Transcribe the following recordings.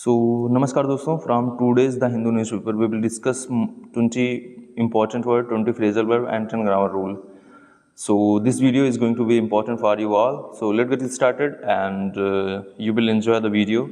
So, Namaskar दोस्तों, from today's The Hindu newspaper, we will discuss 20 important word, 20 phrasal verb and 10 grammar rule. So, this video is going to be important for you all. So, let's get it started and you will enjoy the video.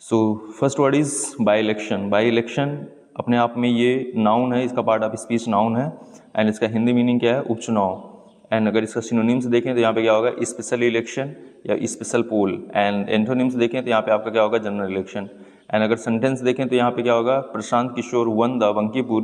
So, first word is by election. By election अपने आप में ये noun है, इसका part of speech noun है and इसका Hindi meaning क्या है? उपचुनाव। एंड अगर इसका सिनोनिम्स देखें तो यहाँ पे क्या होगा? स्पेशल इलेक्शन या स्पेशल पोल। एंड एंटोनिम्स देखें तो यहाँ पे आपका क्या होगा? General election. एंड अगर सेंटेंस देखें तो यहाँ पे क्या होगा? Prashant Kishor won the Bankipur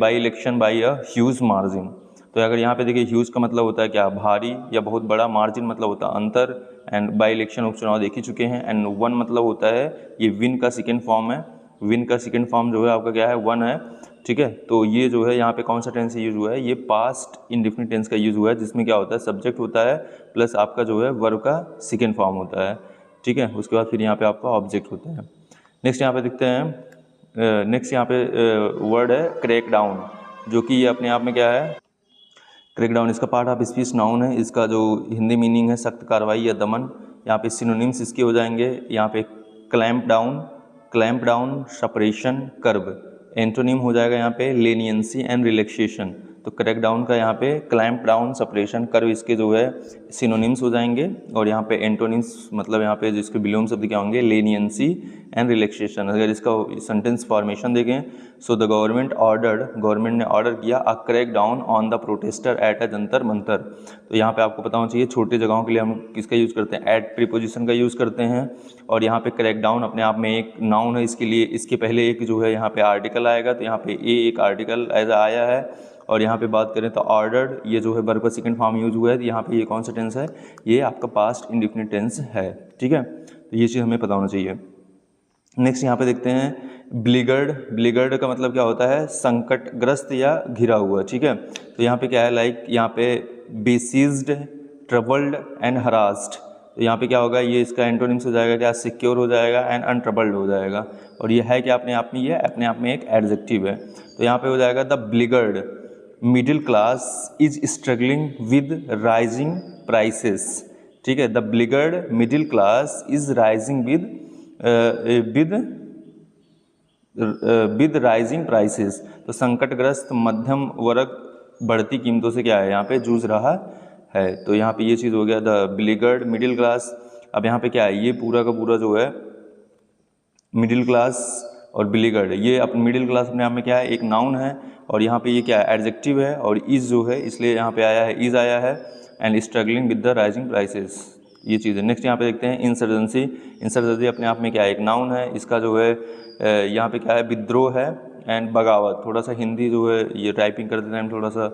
by election by a huge margin. तो अगर यहाँ पे देखिए ह्यूज का मतलब होता है क्या? भारी या बहुत बड़ा, मार्जिन मतलब होता है अंतर, एंड बाई इलेक्शन उपचुनाव देख ही चुके हैं। एंड वन मतलब होता है ये विन का सेकेंड फॉर्म है, विन का सेकेंड फॉर्म जो है आपका क्या है? वन है। ठीक है, तो ये जो है यहाँ पे कौन सा टेंस यूज हुआ है? ये पास्ट इंडेफिनिट टेंस का यूज हुआ है, जिसमें क्या होता है? सब्जेक्ट होता है प्लस आपका जो है वर्ब का सेकेंड फॉर्म होता है। ठीक है, उसके बाद फिर यहाँ पे आपका ऑब्जेक्ट होता है। नेक्स्ट यहाँ पे देखते हैं, नेक्स्ट यहाँ पे वर्ड है क्रैक डाउन, जो कि ये अपने आप में क्या है? क्रैकडाउन इसका पार्ट ऑफ स्पीच नाउन है। इसका जो हिंदी मीनिंग है सख्त कार्रवाई या दमन। यहाँ पे सिनोनिम्स इसके हो जाएंगे, यहाँ पे क्लैम्प डाउन, सेपरेशन, कर्ब। एंटोनिम हो जाएगा यहाँ पे लेनियंसी एंड रिलैक्सेशन। तो क्रैकडाउन का यहाँ पे क्लैम्प डाउन, सेपरेशन, कर्व इसके जो है सिनोनिम्स हो जाएंगे। और यहाँ पे एंटोनिम्स मतलब यहाँ पे जिसके विलोम शब्द क्या होंगे? लेनियंसी एंड रिलैक्सेशन। अगर इसका सेंटेंस फॉर्मेशन देखें, सो द गवर्नमेंट ने ऑर्डर किया a crack down on the protester at a Jantar Mantar. तो यहाँ पे आपको पता होना चाहिए छोटे जगहों के लिए हम किसका यूज़ करते हैं? एट प्रीपोजिशन का यूज़ करते हैं। और यहाँ पे क्रैक डाउन अपने आप में एक नाउन है, इसके लिए इसके पहले एक जो है यहाँ पे आर्टिकल आएगा। तो यहाँ पे एक आर्टिकल एज आया है। और यहाँ पे बात करें तो ऑर्डर्ड, ये जो है वर्ब का सेकंड फॉर्म यूज हुआ है। तो यहाँ पे ये कौन सा टेंस है? ये आपका पास्ट इंडेफिनिट टेंस है। ठीक है, तो ये चीज़ हमें पता होना चाहिए। नेक्स्ट यहाँ पे देखते हैं ब्लिगर्ड का मतलब क्या होता है? संकटग्रस्त या घिरा हुआ। ठीक है, तो यहाँ पे क्या है? लाइक यहाँ पे बेसिज्ड, ट्रबल्ड एंड हरास्ड। तो यहाँ पे क्या होगा? ये इसका एंटोनिम्स हो जाएगा क्या? सिक्योर हो जाएगा एंड अनट्रबल्ड हो जाएगा। और ये है कि अपने आप में, ये अपने आप में एक एडजेक्टिव है। तो यहाँ पे हो जाएगा the beleaguered middle class is struggling with rising prices. ठीक है, the beleaguered middle class is rising with rising prices. तो संकटग्रस्त मध्यम वर्ग बढ़ती कीमतों से क्या है? यहाँ पे जूझ रहा है। तो यहाँ पे ये चीज़ हो गया द ब्लिगर्ड मिडिल क्लास। अब यहाँ पे क्या है? ये पूरा का पूरा जो है मिडिल क्लास और ब्लिगर्ड, ये अपने मिडिल क्लास अपने आप में क्या है? एक नाउन है। और यहाँ पे ये क्या है? एडजेक्टिव है। और इज जो है इसलिए यहाँ पे आया है, इज आया है। And struggling with the rising prices, ये चीज़ है। नेक्स्ट यहाँ पे देखते हैं इंसर्जेंसी अपने आप में क्या है? एक नाउन है। इसका जो है यहाँ पे क्या है? विद्रोह है एंड बगावत। थोड़ा सा हिंदी जो है ये टाइपिंग करते टाइम थोड़ा सा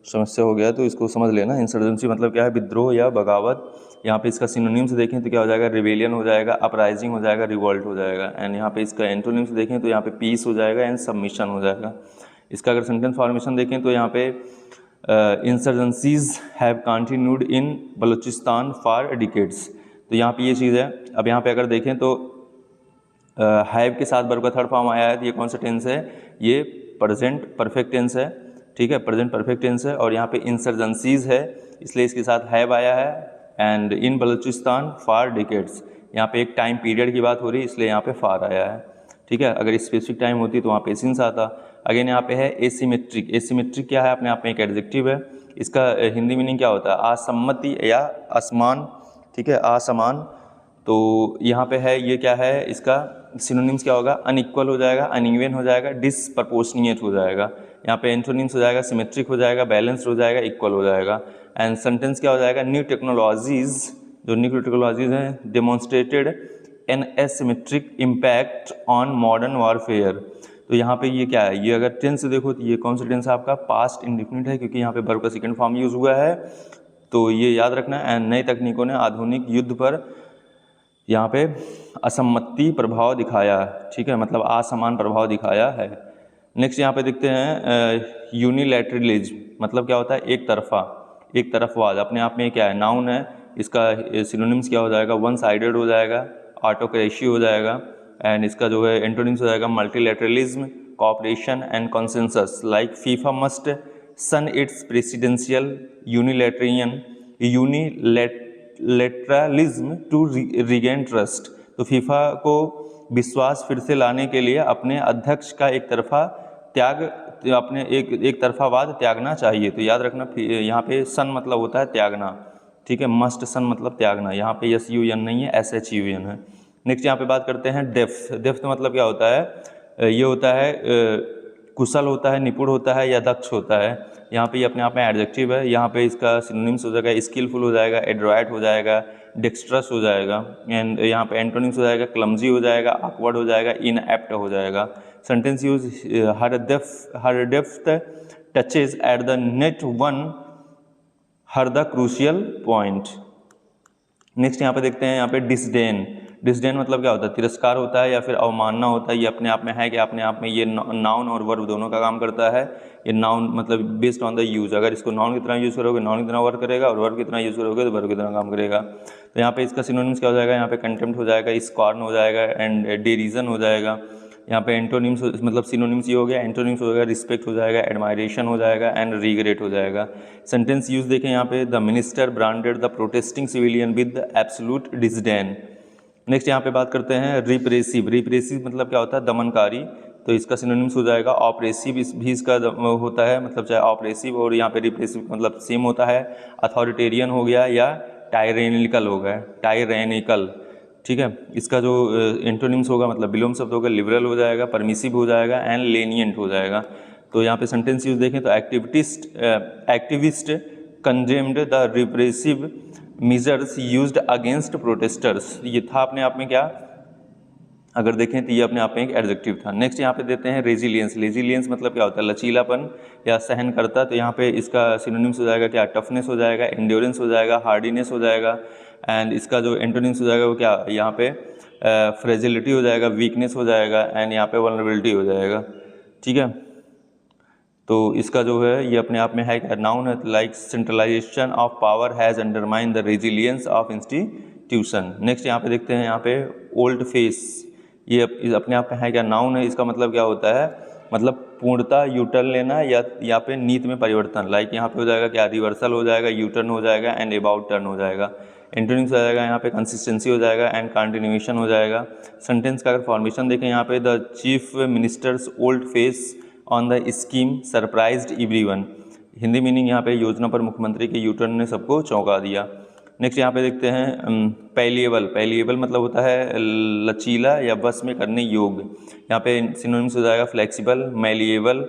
समस्या हो गया, तो इसको समझ लेना। इंसर्जेंसी मतलब क्या है? विद्रोह या बगावत। यहाँ पे इसका सिनोनिम्स देखें तो क्या हो जाएगा? रिवेलियन हो जाएगा, अपराइजिंग हो जाएगा, रिवॉल्ट हो जाएगा। एंड यहाँ पे इसका एंटोनिम्स देखें तो यहाँ पे पीस हो जाएगा एंड सबमिशन हो जाएगा। इसका अगर सेंटेंस फॉर्मेशन देखें तो यहाँ पे insurgencies have continued in Balochistan for decades. तो यहाँ पे ये चीज़ है। अब यहाँ पे अगर देखें तो हैव के साथ वर्ब का थर्ड फॉर्म आया है। तो ये कौन सा टेंस है? ये प्रेजेंट परफेक्ट टेंस है। ठीक है, प्रेजेंट परफेक्ट टेंस है। और यहाँ पे इंसर्जेंसीज है, इसलिए इसके साथ हैव आया है। And in Balochistan for decades, यहाँ पे एक टाइम पीरियड की बात हो रही है, इसलिए यहाँ पे फार आया है। ठीक है, अगर स्पेसिफिक टाइम होती तो वहाँ पे सिंस आता। अगेन यहाँ पे है एसिमेट्रिक क्या है? अपने आप में एक एडजेक्टिव है। इसका हिंदी मीनिंग क्या होता है? असम्मति या असमान। ठीक है, असमान। तो यहाँ पे है, ये क्या है? इसका सिनोनिम्स क्या होगा? अनइक्वल हो जाएगा, अनइवन हो जाएगा, डिसप्रपोर्शनिएट हो जाएगा। यहाँ पे एंटोनिम्स हो जाएगा सिमेट्रिक हो जाएगा, बैलेंस्ड हो जाएगा, इक्वल हो जाएगा। एंड सेंटेंस क्या हो जाएगा? New technologies have demonstrated an asymmetric impact on modern warfare. तो यहाँ पे ये क्या है? ये अगर टेंस देखो तो ये कौन सा टेंस है? आपका पास्ट इंडेफिनिट है, क्योंकि यहाँ पे वर्ब का सेकंड फॉर्म यूज हुआ है। तो ये याद रखना। एंड नई तकनीकों ने आधुनिक युद्ध पर यहाँ पे असम्मति प्रभाव दिखाया। ठीक है, मतलब असमान प्रभाव दिखाया है। नेक्स्ट यहाँ पे देखते हैं यूनिलैटरलिज्म मतलब क्या होता है? एक तरफवाद। अपने आप में क्या है? नाउन है। इसका सिनोनिम्स क्या हो जाएगा? वन साइडेड हो जाएगा, ऑटोक्रेसी हो जाएगा। एंड इसका जो है एंटोनिम्स हो जाएगा multilateralism, cooperation and consensus. Like FIFA must shun its presidential unilateralism to regain trust. तो फीफा को विश्वास फिर से लाने के लिए अपने अध्यक्ष का एक तरफा त्याग, अपने एक तरफावाद त्यागना चाहिए। तो याद रखना यहाँ पे सन मतलब होता है त्यागना, ठीक है, मस्ट सन मतलब त्यागना, यहाँ पे SUN नहीं है, SHUN है। नेक्स्ट यहाँ पे बात करते हैं डेप्थ। डेप्थ मतलब क्या होता है, ये होता है कुशल होता है, निपुण होता है या दक्ष होता है। यहाँ पे ये अपने आप में एडजेक्टिव है, यहाँ पे इसका सिनोनिम्स हो जाएगा स्किलफुल हो जाएगा, एड्रॉयट हो जाएगा, डेक्स्ट्रस हो जाएगा, एंड यहाँ पे एंटोनिम्स हो जाएगा क्लमजी हो जाएगा, ऑकवर्ड हो जाएगा, इनएप्ट हो जाएगा। Sentence use her depth touches at the net one her the crucial point. Next यहाँ पे देखते हैं, यहाँ पे डिसडेन। डिसडेन मतलब क्या होता है, तिरस्कार होता है या फिर अवमानना होता है। ये अपने आप में है कि अपने आप में ये नाउन और वर्ब दोनों का काम करता है। ये नाउन मतलब बेस्ड ऑन द यूज, अगर इसको नाउन की तरह यूज़ करोगे नाउन की तरह वर्क करेगा, और वर्ब की तरह यूज़ करोगे तो वर्ब की तरह काम करेगा। तो यहाँ पे इसका सिनोनिम्स क्या हो जाएगा, यहाँ पे कंटेम्प्ट हो जाएगा, स्कॉर्न हो जाएगा, एंड डेरिजन हो जाएगा। यहाँ पे एंटोनिम्स मतलब सिनोनिम्स ये हो गया, एंटोनिम्स हो जाएगा रिस्पेक्ट हो जाएगा, एडमायरेशन हो जाएगा, एंड रिग्रेट हो जाएगा। सेंटेंस यूज देखें यहाँ पे, the minister branded the protesting civilian with absolute disdain. Next यहाँ पे बात करते हैं रिप्रेसिव। रिप्रेसिव मतलब क्या होता है, दमनकारी। तो इसका सिनोनिम्स हो जाएगा ऑपरेसिव, भी इसका होता है, मतलब चाहे ऑपरेसिव और यहाँ पे रिप्रेसिव मतलब सेम होता है। अथॉरिटेरियन हो गया या टायरेनिकल हो गया, टायरेनिकल, ठीक है। इसका जो एंटोनिम्स होगा मतलब विलोम शब्द होगा, लिबरल हो जाएगा, परमिसिव हो जाएगा, एंड लेनियंट हो जाएगा। तो यहाँ पे सेंटेंस यूज देखें तो activist condemned the repressive measures used against protesters. ये था अपने आप में क्या, अगर देखें तो ये अपने आप में एक एडजेक्टिव था। नेक्स्ट यहाँ पे देते हैं रेजिलियंस। रेजिलियंस मतलब क्या होता है, लचीलापन या सहन करता। तो यहाँ पे इसका सिनोनिम्स हो जाएगा क्या, टफनेस हो जाएगा, एंड्योरेंस हो जाएगा, हार्डीनेस हो जाएगा, एंड इसका जो एंटोनिम्स हो जाएगा वो क्या, यहाँ पे फ्रेजिलिटी हो जाएगा, वीकनेस हो जाएगा, एंड यहाँ पे वल्नरेबिलिटी हो जाएगा, ठीक है। तो इसका जो है ये अपने आप में है क्या, नाउन है, like centralisation of power has undermine the resilience of institution. Next यहाँ पे देखते हैं, यहाँ पे ओल्ड फेस, ये अपने आप में है क्या, नाउन है। इसका मतलब क्या होता है, मतलब पूर्णता यूटर्न लेना या यहाँ पे नीति में परिवर्तन। लाइक यहाँ पे हो जाएगा क्या, रिवर्सल हो जाएगा, यूटर्न हो जाएगा, एंड अबाउट टर्न हो जाएगा। एंटोनिम्स हो जाएगा यहाँ पे कंसिस्टेंसी हो जाएगा, एंड कंटिन्यूएशन हो जाएगा। सेंटेंस का अगर फॉर्मेशन देखें यहाँ पे, the chief ministers old face on the scheme surprised everyone. Hindi meaning यहाँ पे, योजना पर मुख्यमंत्री के यूटर्न ने सबको चौंका दिया। नेक्स्ट यहाँ पे देखते हैं पैलिएबल। पैलिएबल मतलब होता है लचीला या बस में करने योग्य। यहाँ पे सिनोनिम्स हो जाएगा फ्लेक्सिबल, मैलिएबल,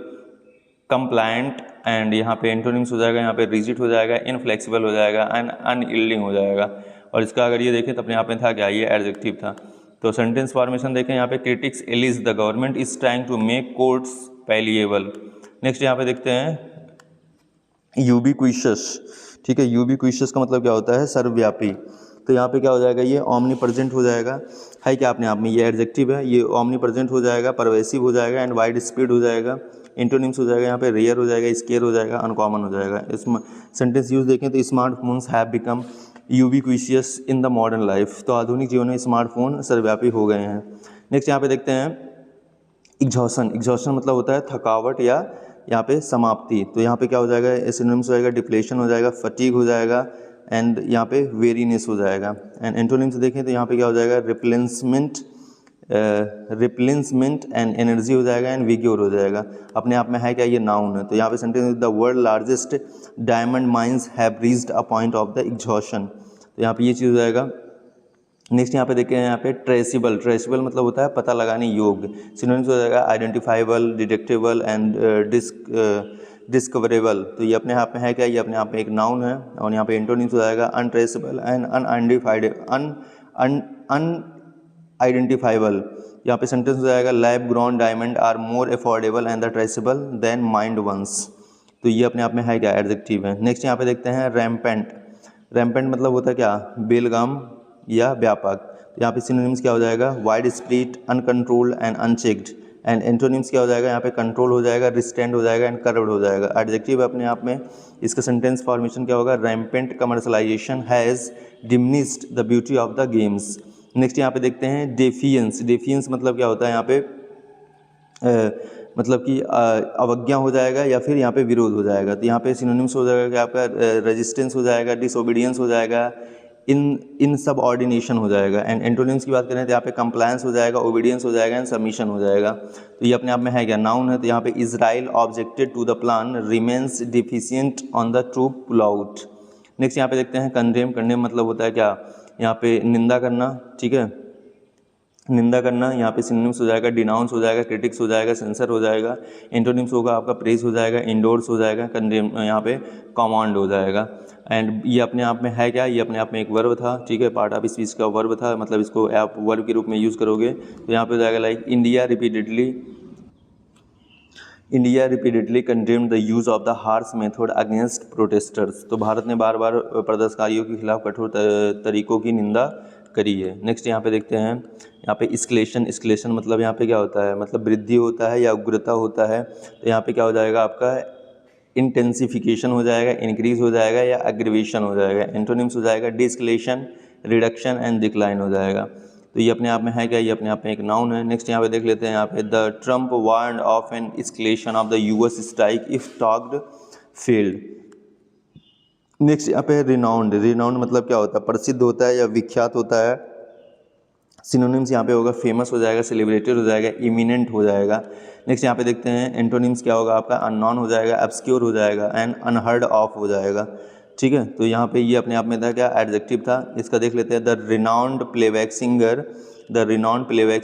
कंप्लायंट, एंड यहाँ पे एंटोनिम्स हो जाएगा, यहाँ पे रिजिड हो जाएगा, इनफ्लेक्सिबल हो जाएगा, एंड अनयील्डिंग हो जाएगा। और इसका अगर ये देखें तो अपने आप में था क्या, ये एडजेक्टिव था। तो सेंटेंस फॉर्मेशन देखें यहाँ पे, critics allege the government is trying to make courts pliable. Next यहाँ पे देखते हैं यूबिक्विशियस, ठीक है। यूबिक्विशियस का मतलब क्या होता है, सर्वव्यापी। तो यहाँ पे क्या हो जाएगा, ये ओमनी प्रेजेंट हो जाएगा, है क्या अपने आप में, ये एडजेक्टिव है, ये ओमनी प्रेजेंट हो जाएगा, परवेसिव हो जाएगा, एंड वाइड स्प्रेड हो जाएगा। एंटोनिम्स हो जाएगा यहाँ पे, रेयर हो जाएगा, स्केयर हो जाएगा, अनकॉमन हो जाएगा। इसमें सेंटेंस यूज देखें तो smartphones have become ubiquitous in the modern life. तो आधुनिक जीवन में स्मार्टफोन सर्वव्यापी हो गए हैं। नेक्स्ट यहाँ पे देखते हैं एग्जॉशन। एग्जॉशन मतलब होता है थकावट या यहाँ पे समाप्ति। तो यहाँ पे क्या हो जाएगा, सिनोनिम्स हो जाएगा, डिप्लेशन हो जाएगा, फटीग हो जाएगा, एंड यहाँ पे वेरीनेस हो जाएगा। एंड एंटोनिम्स देखें तो यहाँ पे क्या हो जाएगा, रिप्लेसमेंट एंड एनर्जी हो जाएगा, एंड विग्योर हो जाएगा। अपने आप में है क्या, ये नाउन है। तो यहाँ पे sentence, the world largest diamond mines have reached a point of the exhaustion. तो यहाँ पे ये चीज़ हो जाएगा। नेक्स्ट यहाँ पे देखें, यहाँ पे ट्रेसेबल। ट्रेसेबल मतलब होता है पता लगाने योग्य। सिनोनिम्स हो जाएगा आइडेंटिफाइबल, डिटेक्टेबल, एंड डिस्कवरेबल। तो ये अपने आप में है क्या, ये अपने आप में एक नाउन है। और यहाँ पे एंटोनिम्स हो जाएगा अनट्रेसेबल एंड अनआइडेंटिफाइबल। यहाँ पे सेंटेंस हो जाएगा, lab grown diamond are more affordable and the traceable than mined ones. तो ये अपने आप में है क्या, एडजेक्टिव है। नेक्स्ट यहाँ पे देखते हैं रैम्पेंट। रैम्पेंट मतलब होता है क्या, बेलगाम या व्यापक। तो यहाँ पे सिनोनिम्स क्या हो जाएगा, wide spread, uncontrolled, and unchecked. And antonyms क्या हो जाएगा, यहाँ पे कंट्रोल हो जाएगा, रिस्ट्रेंड हो जाएगा, एंड कर्व्ड हो जाएगा। एडजेक्टिव अपने आप में। इसका सेंटेंस फॉर्मेशन क्या होगा, rampant commercialisation has diminished the beauty of the games. Next यहाँ पे देखते हैं डेफियंस। डेफियंस मतलब क्या होता है, यहाँ पे मतलब कि अवज्ञा हो जाएगा या फिर यहाँ पे विरोध हो जाएगा। तो यहाँ पे सिनोनिम्स हो जाएगा कि आपका रेजिस्टेंस हो जाएगा, डिसोबीडियंस हो जाएगा, इन सब ऑर्डिनेशन हो जाएगा। एंड एंटोनिम्स की बात करें तो यहाँ पे कंप्लायंस हो जाएगा, ओबीडियंस हो जाएगा एंड सबमिशन हो जाएगा। तो ये अपने आप में है क्या, नाउन है। तो यहाँ पे Israel objected to the plan remains deficient on the troop pull out. Next यहाँ पे देखते हैं कंडेम। कंडेम मतलब होता है क्या, यहाँ पे निंदा करना, ठीक है, निंदा करना। यहाँ पे सिनोनिम्स हो जाएगा, डिनाउंस हो जाएगा, क्रिटिक्स हो जाएगा, सेंसर हो जाएगा। एंटोनिम्स होगा आपका प्रेज हो जाएगा, इंडोर्स हो जाएगा, कंडेम यहाँ पे कमांड हो जाएगा। एंड ये अपने आप में है क्या, ये अपने आप में एक वर्ब था, ठीक है, पार्ट ऑफ स्पीच का वर्ब था, मतलब इसको आप वर्ब के रूप में यूज़ करोगे तो यहाँ पे हो जाएगा like India repeatedly condemned the use of the harsh method against protesters. तो भारत ने बार बार प्रदर्शनकारियों के खिलाफ कठोर तरीकों की निंदा करी है। नेक्स्ट यहाँ पे देखते हैं, यहाँ पे इस्केलेशन मतलब यहाँ पे क्या होता है, मतलब वृद्धि होता है या उग्रता होता है। तो यहाँ पे क्या हो जाएगा आपका, इंटेंसिफिकेशन हो जाएगा, इंक्रीज हो जाएगा या एग्रीवेशन हो जाएगा। एंटोनिम्स हो जाएगा डिस्केलेशन, रिडक्शन एंड डिक्लाइन हो जाएगा। तो ये अपने आप में है क्या, ये अपने आप में एक नाउन है। नेक्स्ट यहाँ पे देख लेते हैं, यहाँ पे the Trump warned of an escalation of the US strike if talked failed. Next यहाँ पे रिनाउंड मतलब क्या होता है, प्रसिद्ध होता है या विख्यात होता है। सिनोनिम्स यहाँ पे होगा फेमस हो जाएगा, सेलिब्रेटेड हो जाएगा, इमिनेंट हो जाएगा। नेक्स्ट यहाँ पे देखते हैं एंटोनिम्स क्या होगा आपका, अननोन हो जाएगा, ऑब्स्क्योर हो जाएगा एंड अनहर्ड ऑफ हो जाएगा, ठीक है। तो यहाँ पे ये अपने आप में था क्या, एडजेक्टिव था। इसका देख लेते हैं, the renowned playback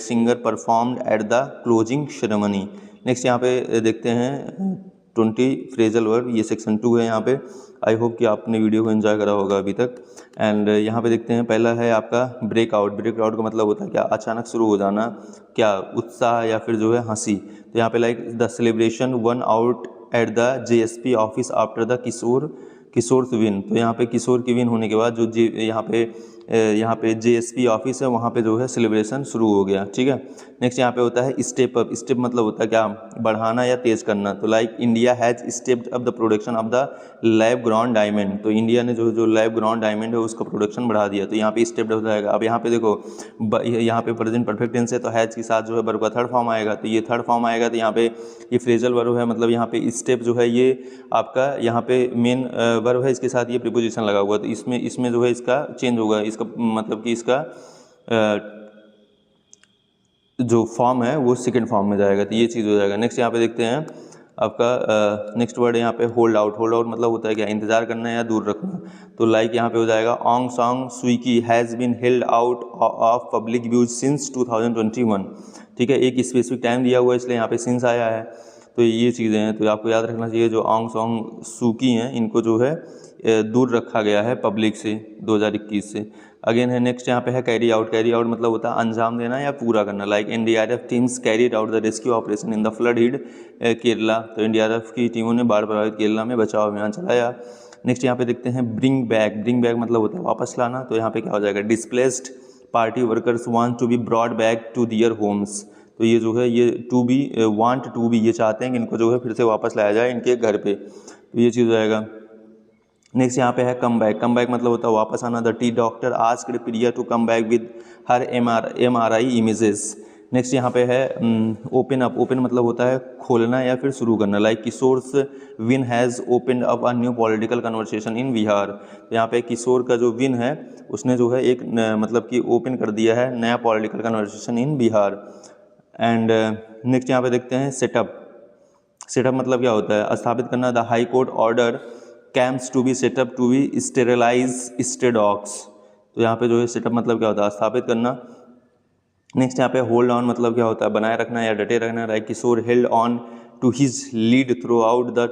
singer performed at the closing ceremony. Next यहाँ पे देखते हैं 20 फ्रेजल वर्ब, ये सेक्शन 2 है यहाँ पे। आई होप कि आपने वीडियो को एंजॉय करा होगा अभी तक। एंड यहाँ पे देखते हैं, पहला है आपका ब्रेकआउट का मतलब होता है क्या, अचानक शुरू हो जाना, क्या उत्साह या फिर जो है हंसी। तो यहाँ पे like the celebration one out at the JSP office after the Kishor win. तो यहाँ पे किशोर की विन होने के बाद जो यहाँ पे जेएसपी ऑफिस है वहाँ पे जो है सेलिब्रेशन शुरू हो गया, ठीक है। नेक्स्ट यहाँ पे होता है स्टेप अप मतलब होता है क्या, बढ़ाना या तेज करना। तो like India has stepped up the production of the lab ground diamond. तो इंडिया ने जो लैब ग्राउंड डायमंड है उसका प्रोडक्शन बढ़ा दिया। तो यहाँ पे स्टेप्ड हो जाएगा। अब यहाँ पे देखो यहाँ पे प्रेजेंट परफेक्ट टेंस है तो हैज़ के साथ जो है वर्ब का थर्ड फॉर्म आएगा। तो ये थर्ड फॉर्म आएगा तो यहाँ पे ये फ्रेजल वर्ब है, मतलब यहाँ पे स्टेप जो है ये आपका यहाँ पे मेन वर्ब है, इसके साथ ये प्रीपोजिशन लगा हुआ। तो इसमें जो है इसका चेंज होगा, इसका मतलब कि इसका जो फॉर्म है वो सेकंड फॉर्म में जाएगा। तो ये चीज़ हो जाएगा। नेक्स्ट यहाँ पे देखते हैं आपका नेक्स्ट वर्ड यहाँ पे होल्ड आउट मतलब होता है क्या, इंतजार करना या दूर रखना। तो लाइक यहाँ पे हो जाएगा Aung San Suu Kyi has been held out of public views since 2021, ठीक है। एक स्पेसिफिक टाइम दिया हुआ है इसलिए यहाँ पे सिंस आया है। तो ये चीज़ें हैं, तो आपको याद रखना चाहिए जो ऑंग सांग सू की हैं इनको जो है दूर रखा गया है पब्लिक से 2021 से। अगेन है नेक्स्ट यहाँ पे है कैरी आउट मतलब होता है अंजाम देना या पूरा करना। Like NDRF teams carried out the rescue operation in the flood hit Kerala. तो एनडीआरएफ की टीमों ने बाढ़ प्रभावित केरला में बचाव अभियान चलाया। नेक्स्ट यहाँ पे देखते हैं ब्रिंग बैक मतलब होता है वापस लाना। तो यहाँ पे क्या हो जाएगा, displaced party workers want to be brought back to their homes. तो ये जो है ये वांट टू बी ये चाहते हैं कि इनको जो है फिर से वापस लाया जाए इनके घर पे। तो ये चीज़ हो जाएगा। नेक्स्ट यहाँ पे है कम बैक मतलब होता है वापस आना। The T doctor asked Priya to come back with her MRI images. Next यहाँ पे है ओपन अप मतलब होता है खोलना या फिर शुरू करना। Like Kishor's win has open up a new political conversation in Bihar. तो यहाँ पे किशोर का जो विन है उसने जो है एक मतलब कि ओपन कर दिया है नया political conversation in Bihar. And next यहाँ पे देखते हैं सेटअप मतलब क्या होता है, स्थापित करना। The High Court order camps to be set up to be sterilise stray dogs. तो यहाँ पे जो है सेटअप मतलब क्या होता है, स्थापित करना। नेक्स्ट यहाँ पे होल्ड ऑन मतलब क्या होता है, बनाए रखना या डटे रखना। Right, Kishor held on to his lead throughout the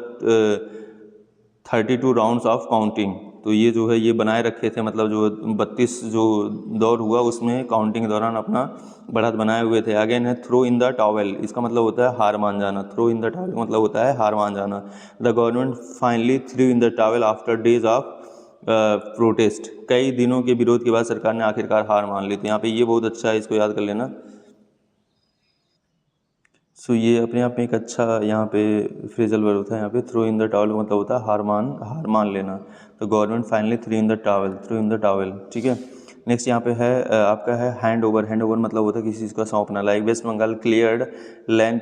32 rounds of counting. तो ये जो है ये बनाए रखे थे, मतलब जो 32 जो दौर हुआ उसमें काउंटिंग के दौरान अपना बढ़त बनाए हुए थे। अगेन है थ्रो इन द टॉवेल, इसका मतलब होता है हार मान जाना। थ्रो इन द टॉवेल मतलब होता है हार मान जाना। The government finally through in the towel after days of protest. कई दिनों के विरोध के बाद सरकार ने आखिरकार हार मान ली थी। यहाँ पे ये बहुत अच्छा है, इसको याद कर लेना। सो ये अपने आप में एक अच्छा यहाँ पे फ्रेजल वर्ब होता है। यहाँ पे थ्रो इन द टॉवल मतलब होता है हार मान लेना। तो government finally through in the towel, ठीक है। नेक्स्ट यहाँ पे है आपका है हैंड ओवर मतलब होता है किसी चीज़ का सौंपना, like West Bengal cleared land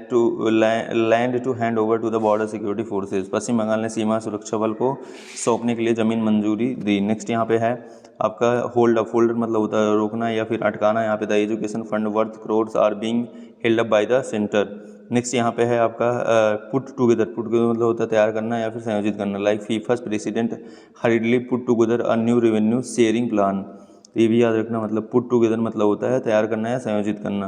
to hand over to the border security forces, Paschim Bengal ने सीमा सुरक्षा बल को सौंपने के लिए ज़मीन मंजूरी दी। नेक्स्ट यहाँ पे है आपका होल्ड अप मतलब होता है रोकना या फिर अटकाना, यहाँ पे the education fund worth crores are being held up by the centre. Next यहाँ पे है आपका पुट टुगेदर मतलब होता है तैयार करना या फिर संयोजित करना, like FIFA president हरिडली put together a new revenue sharing plan. तो ये भी याद रखना, मतलब पुट टुगेदर मतलब होता है तैयार करना या संयोजित करना।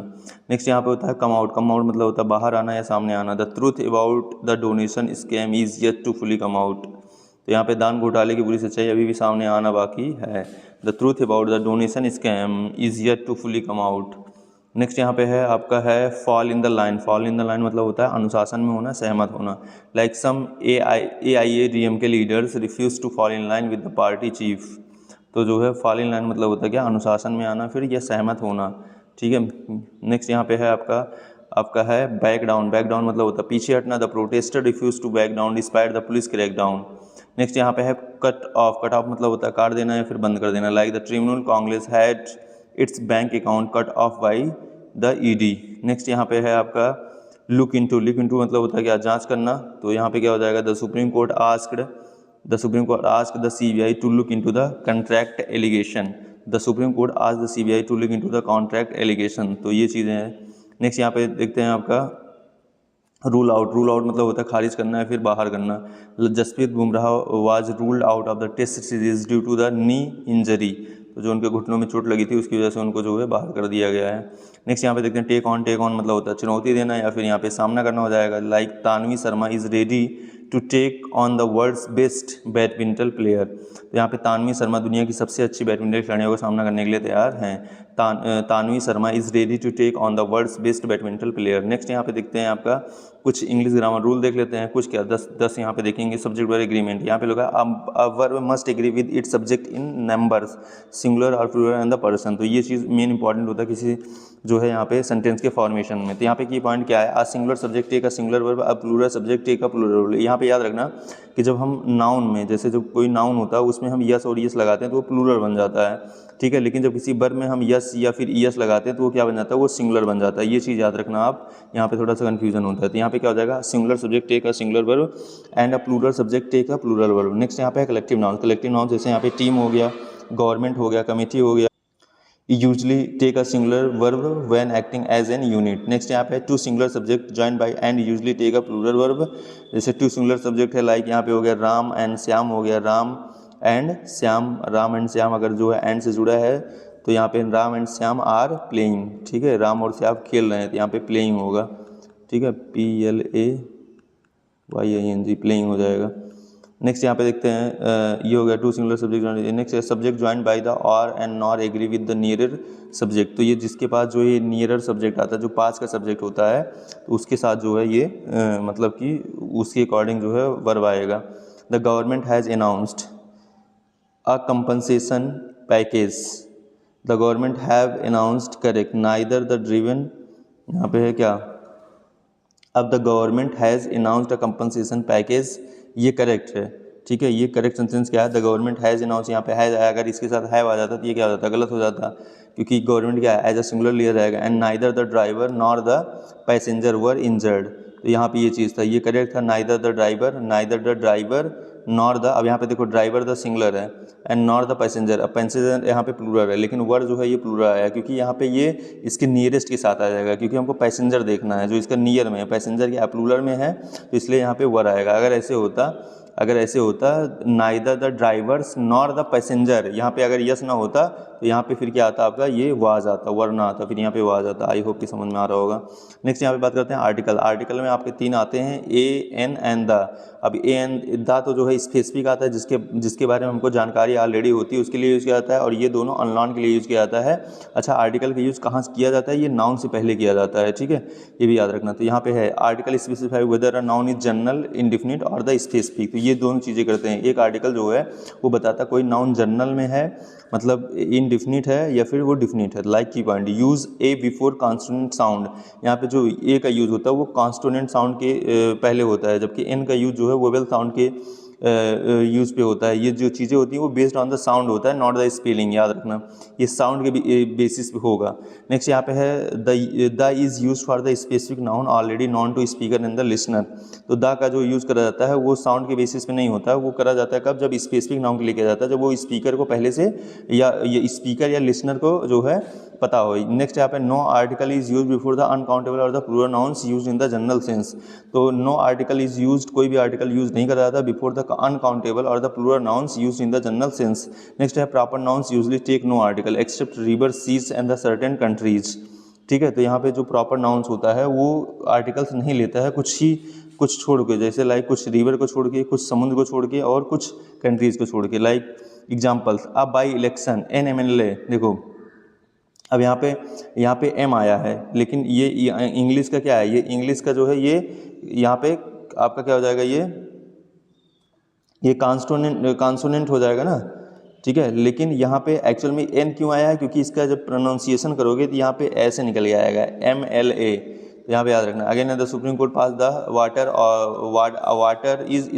नेक्स्ट यहाँ पे होता है कम आउट मतलब होता है बाहर आना या सामने आना, the truth about the donation scam is yet to fully come out. तो यहाँ पे दान घोटाले की पूरी सच्चाई अभी भी सामने आना बाकी है, the truth about the donation scam is yet to fully come out. Next यहाँ पे है आपका है फॉल इन द लाइन मतलब होता है अनुशासन में होना, सहमत होना, like some AIADM K leaders refuse to fall in line with the party chief. तो जो है फॉल इन लाइन मतलब होता है क्या, अनुशासन में आना, फिर यह सहमत होना, ठीक है। नेक्स्ट यहाँ पे है आपका है बैक डाउन मतलब होता है पीछे हटना, the protester refuse to back down despite the police crack down. Next यहाँ पे है कट ऑफ मतलब होता है काट देना या फिर बंद कर देना, like the tribunal Congress had it's bank account cut off by the ED। Next यहाँ पे है आपका लुक इनटू मतलब होता है क्या, जांच करना। तो यहाँ पे क्या हो जाएगा, the Supreme Court asked the CBI to look into the contract allegation, the Supreme Court asked the CBI to look into the contract allegation. तो ये चीज़ें हैं। नेक्स्ट यहाँ पे देखते हैं आपका रूल आउट मतलब होता है खारिज करना या फिर बाहर करना, Jasprit Bumrah was ruled out of the test series due to the knee injury. तो जो उनके घुटनों में चोट लगी थी उसकी वजह से उनको जो है बाहर कर दिया गया है। नेक्स्ट यहाँ पे देखते हैं टेक ऑन मतलब होता है चुनौती देना या फिर यहाँ पे सामना करना हो जाएगा, like Tanvi Sharma is ready to take on the world's best badminton player. तो यहाँ पे तानवी शर्मा दुनिया की सबसे अच्छी बैडमिंटन खिलाड़ियों का सामना करने के लिए तैयार हैं। Tanvi Sharma is ready to take on the world's best badminton player. Next यहाँ पे देखते हैं आपका कुछ इंग्लिश ग्रामर रूल देख लेते हैं, कुछ क्या 10 यहाँ पे देखेंगे। सब्जेक्ट वर्ब एग्रीमेंट, यहाँ पे लोग verb must agree with its subject in numbers singular और प्लूरल एंड द पर्सन। तो ये चीज़ मेन इंपॉर्टेंट होता है किसी जो है यहाँ पे सेंटेंस के फॉर्मेशन में। तो यहाँ पे की पॉइंट क्या है, a singular subject take a singular verb, a plural subject take a plural verb. यहाँ पे याद रखना कि जब हम नाउन में, जैसे जब कोई नाउन होता है उसमें हम यस और यस लगाते हैं तो वो प्लूरल बन जाता है, ठीक है। लेकिन जब किसी वर्ब में हम यस या फिर यस लगाते हैं तो वो क्या बन जाता है, वो सिंगुलर बन जाता है। ये चीज़ याद रखना आप, यहाँ पे थोड़ा सा कन्फ्यूजन होता है। तो यहाँ पे क्या हो जाएगा, singular subject take a singular verb and a plural subject take a plural verb. Next यहाँ पे है कलेक्टिव नाउन जैसे यहाँ पे टीम हो गया, गवर्नमेंट हो गया, कमेटी हो गया, usually take a singular verb when acting as an unit. Next यहाँ पे two singular subject join by and usually take a plural verb. जैसे टू सिंगुलर सब्जेक्ट है, लाइक यहाँ पे हो गया राम एंड श्याम हो गया, राम एंड श्याम अगर जो है एंड से जुड़ा है तो यहाँ पे Ram and Shyam are playing, ठीक है। राम और श्याम खेल रहे हैं तो यहाँ पे प्लेइंग होगा, ठीक है, PLAYING प्लेइंग हो जाएगा। नेक्स्ट यहाँ पे देखते हैं ये हो गया two singular subject. Next subject joint by the और and nor agree with the nearer subject. तो ये जिसके पास जो ये नियरर सब्जेक्ट आता है, जो पास का सब्जेक्ट होता है, तो उसके साथ जो है ये मतलब कि उसके अकॉर्डिंग जो है वर्ब आएगा। The government has announced a compensation package, the government have announced, correct, neither the driven, यहाँ पे है क्या, अब the government has announced a compensation package, ये करेक्ट है, ठीक है। ये करेक्ट सेंटेंस क्या है, द गवर्नमेंट हैज़ अनाउंस, यहाँ पे हैज़ आया, अगर इसके साथ हैव आ जाता तो ये क्या हो जाता, गलत हो जाता, क्योंकि गवर्नमेंट क्या है, एज अ सिंगुलर लिया जाएगा। And neither the driver nor the passenger were injured, तो यहाँ पे ये चीज़ था, ये करेक्ट था, neither the driver nor the, अब यहाँ पे देखो ड्राइवर द सिंगुलर है एंड नॉर द पैसेंजर, अब पैसेंजर यहाँ पे प्लूरल है, लेकिन वर जो है ये प्लूरल आया क्योंकि यहाँ पे ये इसके नियरेस्ट के साथ आ जाएगा, क्योंकि हमको पैसेंजर देखना है जो इसका नियर में है, पैसेंजर क्या प्लूरल में है तो इसलिए यहाँ पे वर आएगा। अगर ऐसे होता neither the drivers nor the passenger, यहाँ पे अगर यस ना होता तो यहाँ पे फिर क्या आता आपका, ये वाज आता, वर ना आता, फिर यहाँ पे वाज आता। आई होप कि समझ में आ रहा होगा। नेक्स्ट यहाँ पे बात करते हैं आर्टिकल में आपके 3 आते हैं, ए एन एंड द। अब ए एन द तो जो है स्पेसिफिक आता है, जिसके बारे में हमको जानकारी ऑलरेडी होती है उसके लिए यूज़ किया जाता है, और ये दोनों अननोन के लिए यूज़ किया जाता है। अच्छा, आर्टिकल का यूज़ कहाँ किया जाता है, ये नाउन से पहले किया जाता है, ठीक है, ये भी याद रखना। तो यहाँ पे है article specify weather a noun is general, indefinite और द स्पेसिफिक। तो ये दोनों चीज़ें करते हैं। एक आर्टिकल जो है वो बताता कोई नाउन जनरल में है, मतलब इनडिफिनिट है या फिर वो डिफिनिट है। लाइक की पॉइंट, यूज़ ए बिफोर कॉन्सोनेंट साउंड, यहाँ पे जो ए का यूज़ होता है वो कॉन्सोनेंट साउंड के पहले होता है, जबकि एन का यूज़ जो है वोवेल साउंड के यूज पे होता है। ये जो चीज़ें होती हैं वो बेस्ड ऑन द साउंड होता है, नॉट द स्पेलिंग, याद रखना, ये साउंड के बेसिस पे होगा। नेक्स्ट यहाँ पे है the is use for the specific noun already known to speaker and the listener. तो द का जो यूज़ करा जाता है वो साउंड के बेसिस पे नहीं होता है, वो करा जाता है कब, जब स्पेसिफिक नाउन के लिए किया जाता है, जब वो स्पीकर को पहले से या ये स्पीकर या लिसनर को जो है पता हो। नेक्स्ट यहाँ पे no article is use before the uncountable और the plural nouns use in the general sense. तो नो आर्टिकल इज यूज, कोई भी आर्टिकल यूज नहीं करा जाता बिफोर द अनकाउंटेबल और the plural nouns use in the general sense. Next है proper nouns usually take no article except river, seas and the certain countries. ठीक है, तो यहाँ पे जो प्रॉपर नाउन्स होता है वो आर्टिकल्स नहीं लेता है, कुछ छोड़ के, जैसे लाइक कुछ रिवर को छोड़ के, कुछ समुद्र को छोड़ के और कुछ कंट्रीज को छोड़ के। लाइक एग्जाम्पल्स, अब बाई इलेक्शन NMLA, देखो अब यहाँ पे M आया है, लेकिन ये इंग्लिश का क्या है, ये इंग्लिश का जो है ये यहाँ पे आपका क्या हो जाएगा, ये कॉन्सोनेंट हो जाएगा ना, ठीक है। लेकिन यहाँ पे एक्चुअल में N क्यों आया है, क्योंकि इसका जब प्रोनाउंसिएशन करोगे तो यहाँ पे ऐसे निकल के आएगा MLA, यहाँ पे याद रखना। Again the Supreme Court pass the water is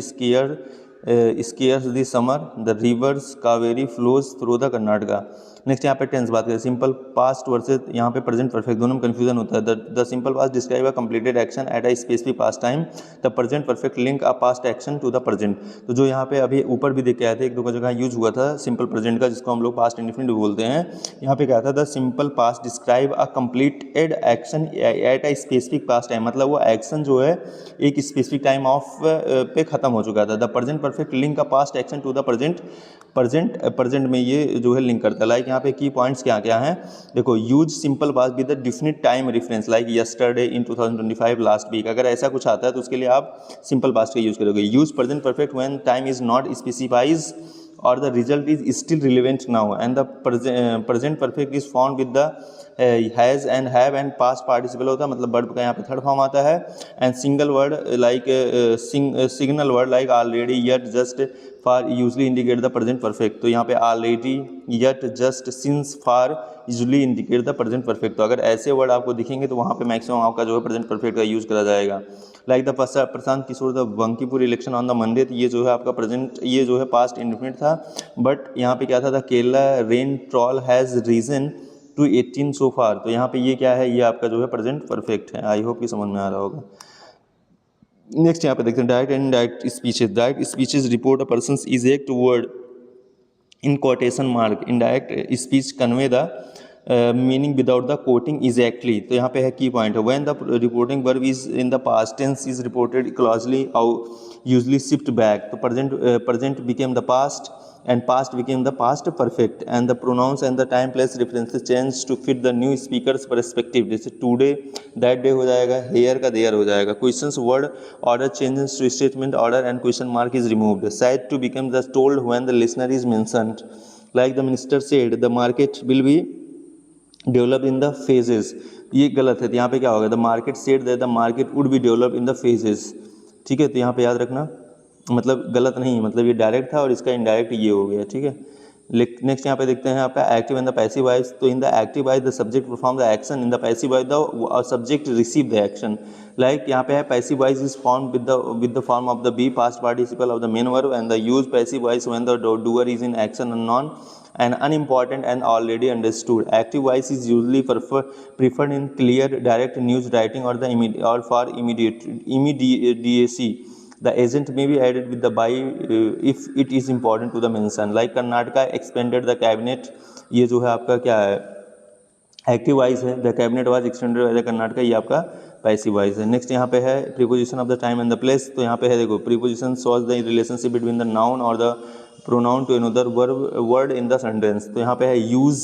scarce this summer, the rivers Kaveri flows through the Karnataka. Next यहाँ पे टेंस बात करें, सिंपल पास्ट वर्सेस यहाँ पे प्रेजेंट परफेक्ट, दोनों में कंफ्यूजन होता है। The simple past describe a completed action at a specific past time, the present perfect link a past action to the present. तो जो यहाँ पे अभी ऊपर भी देख के आए थे, एक दो जगह यूज हुआ था सिंपल प्रेजेंट का, जिसको हम लोग पास्ट इंडेफिनिट भी बोलते हैं। यहाँ पे क्या था, the simple past describe a completed action at a specific past time, मतलब वो एक्शन जो है एक स्पेसिफिक टाइम ऑफ पे खत्म हो चुका था। The present perfect link a past action to the present में ये जो है लिंक करता है। लाइक यहाँ पे की पॉइंट्स क्या क्या हैं, देखो, use simple past with the definite time reference like yesterday, in 2025, last week. अगर ऐसा कुछ आता है तो उसके लिए आप सिंपल पास्ट का यूज करोगे। Use present perfect when time is not specifies और the result is still relevant now, and the present perfect is found with the has and have and past participle होता है, मतलब verb का यहाँ पे third form आता है। And single word like signal word like already, yet, just, far usually indicate the present perfect. तो यहाँ पे already, yet, just, since, far usually indicate the present perfect. तो अगर ऐसे वर्ड आपको दिखेंगे तो वहाँ पे मैक्सिमम आपका जो है प्रेजेंट परफेक्ट का यूज करा जाएगा। Like the Prashant Kishor the Bankipur election on the Monday, तो ये जो है आपका प्रेजेंट, ये जो है पास्ट इंडेफिनिट था। बट यहाँ पे क्या था, the Kerala rain toll has risen to 18 so far. तो यहाँ पे ये क्या है, ये आपका जो है प्रेजेंट परफेक्ट है। आई होप कि समझ में आ रहा होगा। नेक्स्ट यहाँ पे देखते हैं direct and indirect speeches. Direct speeches report a persons eject word in quotation mark, indirect speech convey the meaning without the quoting exactly। तो यहाँ पे है की पॉइंट है, when the reporting verb is in the past tense is reported clausally or usually shift back, तो present became the past and past became the past perfect, and the pronouns and the time place references change to fit the new speaker's perspective। जैसे today, that day हो जाएगा, here का there हो जाएगा। Questions word order changes to statement order and question mark is removed। Said to become the told when the listener is mentioned, like the minister said the market will be developed in the phases। ये गलत है, तो यहाँ पे क्या होगा, the market said that the market would be developed in the phases। ठीक है, तो यहाँ पे याद रखना, मतलब गलत नहीं, मतलब ये डायरेक्ट था और इसका इनडायरेक्ट ये हो गया। ठीक है, नेक्स्ट यहाँ पे देखते हैं आपका active and the passive voice. तो in the active voice the subject perform the action, in the passive voice the subject receive the action. Like यहाँ पे है passive voice is form with the form of the be past participle of the main verb, and the use passive voice when the doer is in action unknown and unimportant and already understood। Active voice is usually preferred in clear, direct news writing or for immediacy। The agent may be added with the by if it is important to the mention। Like Karnataka expanded the cabinet, ये जो है आपका क्या है, active voice है। The cabinet was extended by the Karnataka, ये आपका passive voice है। नेक्स्ट यहाँ पे है preposition of the time and the place. तो यहाँ पे है देखो, preposition shows the relationship between the noun और the pronoun to another word in the sentence. तो यहाँ पे है use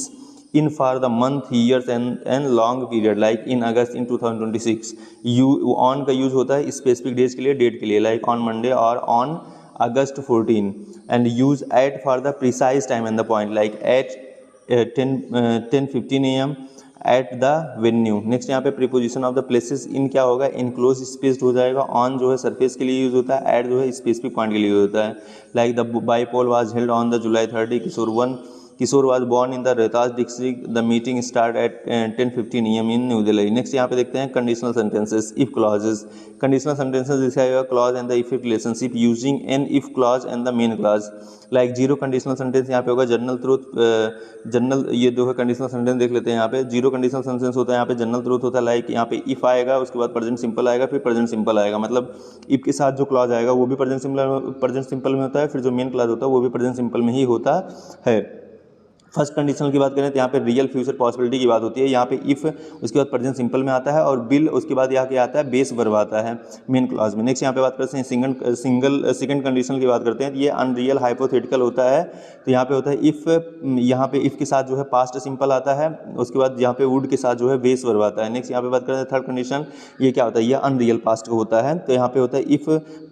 in for the month, years and long period, like in August in 2026। You on का यूज होता है specific days के लिए, डेट के लिए, लाइक ऑन मंडे और on August 14। And use at for the precise time and the point, like at 10:15 AM at the venue. Next यहाँ पे preposition of the places, in क्या होगा, इनक्लोज स्पेस्ड हो जाएगा। ऑन जो है सरफेस के लिए यूज होता है, एट जो है स्पेसिफिक पॉइंट के लिए यूज होता है। Like the bypoll was held on the July 30, Kishor 1 Kishor was born in the Rohtas district, the meeting start at 10:15 AM in New Delhi. Next यहाँ पे देखते हैं conditional sentences, if clauses. Conditional sentences जैसे आएगा clause and the effect relationship using an if clause and the main clause. Like zero conditional sentence यहाँ पे होगा general truth, general ये जो है कंडीशनल सेंटेंस देख लेते हैं यहाँ पे। जीरो कंडीशनल सेंटेंस होता है यहाँ पे जनरल ट्रूथ होता है, लाइक यहाँ पे इफ आएगा, उसके बाद प्रेजेंट सिंपल आएगा, फिर प्रेजेंट सिंपल आएगा, मतलब इफ के साथ जो क्लॉज आएगा वो भी प्रेजेंट सिंपल में होता है, फिर जो मेन क्लॉज होता है वो भी प्रेजेंट सिंपल में ही होता है। फर्स्ट कंडीशनल की बात करें तो यहाँ पे रियल फ्यूचर पॉसिबिलिटी की बात होती है, यहाँ पे इफ उसके बाद प्रेजेंट सिंपल में आता है, और बिल उसके बाद यहाँ क्या आता है, बेस वर्ब आता है मेन क्लॉज में। नेक्स्ट यहाँ पे बात करते हैं सेकंड कंडीशनल की बात करते हैं, ये अनरियल हाइपोथेटिकल होता है। तो यहाँ पे होता है इफ, यहाँ पे इफ के साथ जो है पास्ट सिंपल आता है, उसके बाद यहाँ पे वुड के साथ जो है बेस वर्ब आता है। नेक्स्ट यहाँ पे बात करते हैं थर्ड कंडीशन, ये क्या होता है, ये अनरियल पास्ट होता है। तो यहाँ पे होता है इफ,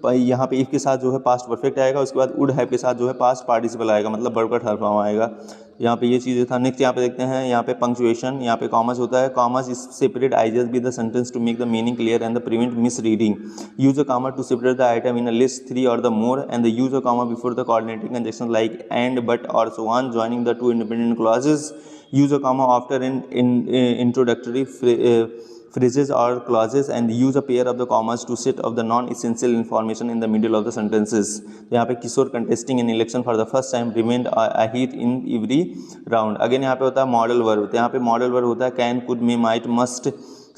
यहाँ पे इफ के साथ जो है पास्ट परफेक्ट आएगा, उसके बाद वुड हैव के साथ जो है पास्ट पार्टिसिपल आएगा, मतलब वर्ब का थर्ड फॉर्म आएगा। यहाँ पे ये चीज़ें था। नेक्स्ट यहाँ पे देखते हैं, यहाँ पे पंक्चुएशन, यहाँ पे कॉमर्स होता है। Commas is separate ideas with the sentence to make the meaning clear and the prevent misreading. Use a comma to separate the item in a list 3 और the more, and the use a comma before the coordinating conjunction like and, but और so on, joining the two independent clauses. Use a comma after in introductory phrases or clauses, and use a pair of the commas to set of the non-essential information in the middle of the sentences. तो यहाँ पे किशोर contesting in election for the first time remained a hit in every round. Again यहाँ पे होता है model verb, तो यहाँ पे model verb होता है can, could, may, might, must,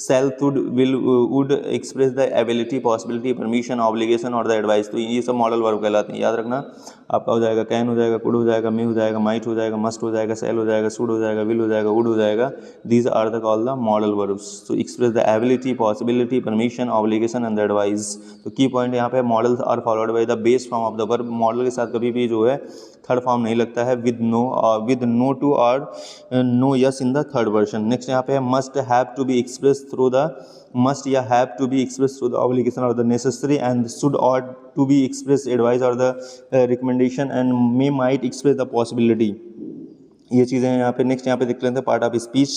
shall, should, will, would express the ability, possibility, permission, obligation और the advice। तो ये सब मॉडल वर्ब कहलाते हैं, याद रखना। आपका हो जाएगा कैन हो जाएगा, कुड हो जाएगा, मे हो जाएगा, माइट हो जाएगा, मस्ट हो जाएगा, सेल हो जाएगा, शुड हो जाएगा, विल हो जाएगा, वुड हो जाएगा। These are the call the modal verbs to express the ability, possibility, permission, obligation and the advice. तो की पॉइंट यहाँ पे, modals are followed by the base form of the verb. Modal के साथ कभी भी जो है थर्ड फॉर्म नहीं लगता है, विद नो टू और no yes in the third version. Next यहाँ पे है must have to be express through the, must या have to be expressed through the obligation or the necessary, and should ought to be expressed advice or the recommendation, and may might express the possibility। ये चीज़ें हैं यहाँ पे। Next यहाँ पे देख लेते हैं पार्ट ऑफ स्पीच।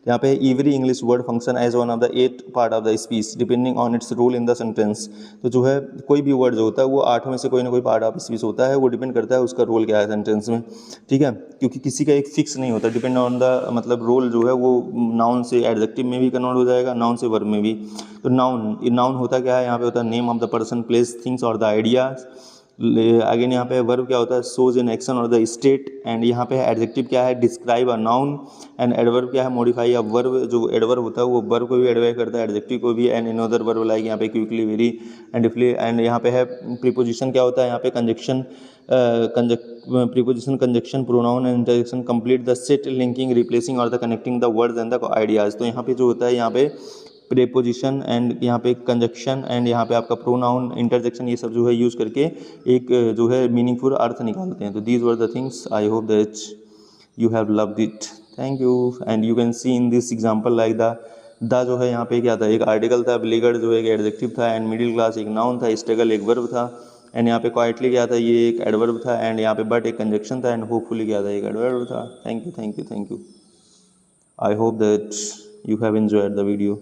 यहाँ पे every English word function as one of the 8 part of the speech depending on its role in the sentence. तो जो है कोई भी वर्ड जो होता है वो 8 में से कोई ना कोई पार्ट ऑफ स्पीच होता है, वो डिपेंड करता है उसका रोल क्या है सेंटेंस में, ठीक है, क्योंकि किसी का एक फिक्स नहीं होता, डिपेंड ऑन द मतलब रोल जो है वो नाउन से एडजेक्टिव में भी कन्वर्ट हो जाएगा, नाउन से वर्ब में भी। तो नाउन होता क्या है, यहाँ पे होता है name of the person, place, things और द आइडियाज। अगेन यहाँ पे वर्ब क्या होता है, शोज इन एक्शन और द स्टेट, एंड यहाँ पे एडजेक्टिव क्या है, describe a noun, and adverb क्या है, मॉडिफाई अ वर्ब। जो एडवर्ब होता है वो वर्ब को भी एडवाइज करता है, एडजेक्टिव को भी, and in other verb like यहाँ पे quickly, very and deftly. And यहाँ पे है प्रीपोजिशन क्या होता है, यहाँ पे conjunction, preposition, conjunction, pronoun and interjection complete the set, linking, replacing और the connecting the words and the ideas. तो यहाँ पे जो होता है, यहाँ पे प्रीपोजिशन एंड यहाँ पे कंजक्शन एंड यहाँ पे आपका प्रोनाउन, इंटरजेक्शन, ये सब जो है यूज़ करके एक जो है मीनिंगफुल अर्थ निकालते हैं। तो these were the things, I hope that you have loved it, thank you. And you can see in this example like the जो है यहाँ पे क्या था, एक आर्टिकल था, ब्लेगर्ड जो है एक एडजेक्टिव था, एंड मिडिल क्लास एक नाउन था, स्ट्रगल एक वर्ब था, एंड यहाँ पे क्वाइटली क्या था, ये एक एडवर्ब था, एंड यहाँ पे बट एक कंजक्शन था, एंड होपफुली क्या था, एक एडवर्ब था। Thank you, thank you, thank you. I hope that you have enjoyed the video.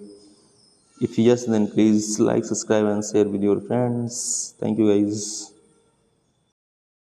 If yes, then please like, subscribe and share with your friends. Thank you guys.